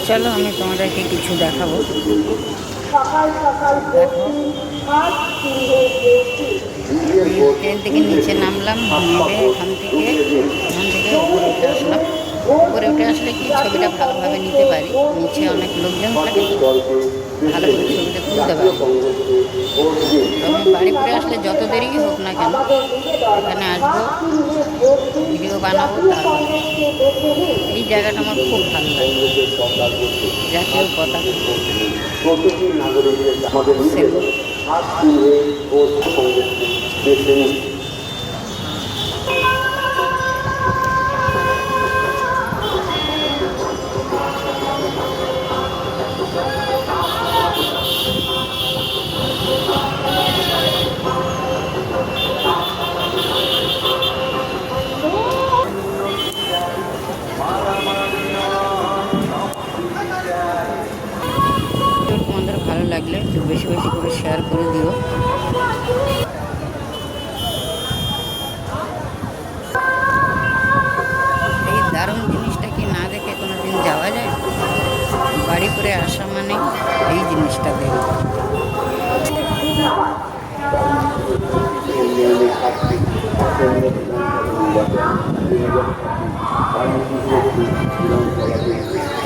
চলো আমি তোমাদেরকে কিছু দেখাবো। ট্রেন থেকে নিচে নামলাম, নেমে এখান থেকে উপরে উঠে আসলাম। উপরে উঠে আসলে কি ছবিটা ভালোভাবে নিতে পারি, নিচে অনেক লোকজন থাকে তো ভালো করে ছবিটা তুলতে পারি। তবে বাড়িপুরে আসলে যত দেরি হোক না কেন এখানে আসবো, ভিডিও বানাবো। তারপরে এই জায়গাটা আমার খুব ভালো লাগে, জাতীয় পতাকা তোমাদের ভালো লাগলে একটু বেশি বেশি করে শেয়ার করে দিও। এই দারুণ জিনিসটা কি না দেখে কোনোদিন যাওয়া যায়? বাড়িপুরে আসা মানে এই জিনিসটা দেখো।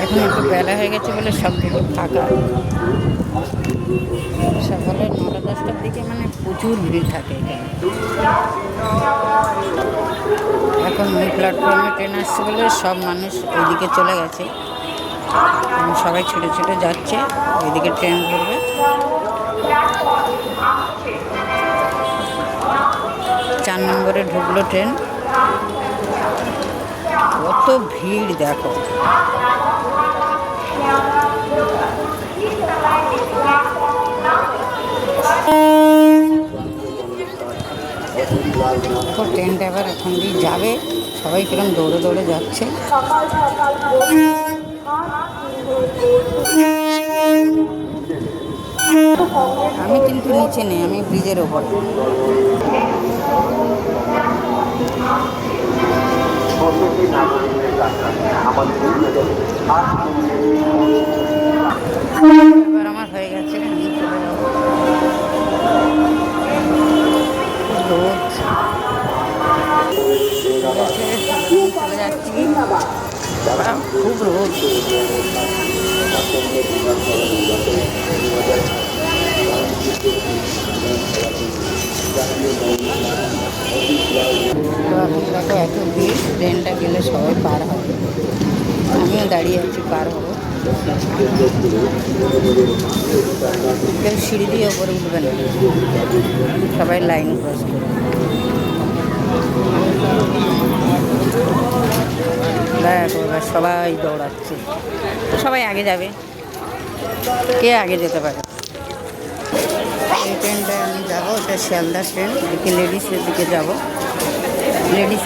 এখন একটু বেলা হয়ে গেছে বলে সব কিছু ফাঁকা। সকালে 9টা-10টার দিকে মানে প্রচুর ভিড় থাকে এখানে। এখন ওই প্ল্যাটফর্মে ট্রেন আসছে বলে সব মানুষ ওইদিকে চলে গেছে, সবাই ছুটে ছুটে যাচ্ছে ওইদিকে ট্রেন ধরবে। 4 নম্বরে ঢুকলো ট্রেন। কত ভিড় দেখো। দেখো ট্রেনটা এবার এখন দিয়ে যাবে, সবাই কিরম দৌড়ে দৌড়ে যাচ্ছে। আমি কিন্তু নিচে নেই, আমি ব্রিজের ওপর। এবার আমার হয়ে গেছে, আমি চলে যাবো। রোদ চলে যাচ্ছি, খুব রোদ। দেখো এত ভিড়, ট্রেনটা গেলে সবাই পার হবে, আমিও দাঁড়িয়ে আছি, পার হবো। কেউ সিঁড়ি দিয়ে ওপরে উঠবে না, সবাই লাইন ক্রস করবে। দেখো এবার সবাই দৌড়াচ্ছে, সবাই আগে যাবে, কে আগে যেতে পারে। এই ট্রেনটায় আমি যাবো, ওটা শিয়ালদা ট্রেন, এদিকে লেডিসের দিকে যাবো, লেডিস